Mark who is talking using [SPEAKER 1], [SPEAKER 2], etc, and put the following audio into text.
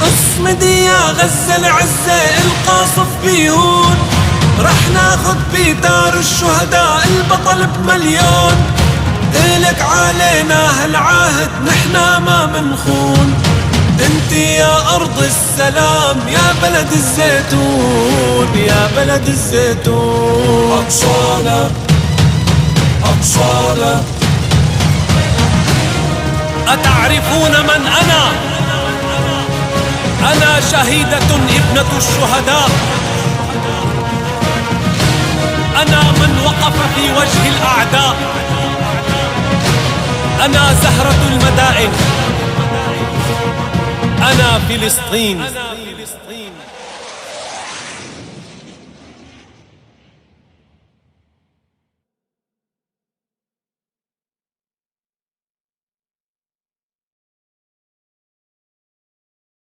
[SPEAKER 1] اصمدي يا غزة العزة القاصف بيهون، رح ناخد بدار الشهداء البطل بمليون. إلك علينا هالعهد نحنا ما منخون، انت يا أرض السلام يا بلد الزيتون، يا بلد الزيتون.
[SPEAKER 2] أقصانا أقصانا.
[SPEAKER 1] أتعرفون من أنا؟ أنا شهيدة ابنة الشهداء، أنا من وقف في وجه الأعداء، أنا زهرة المدائن، أنا فلسطين.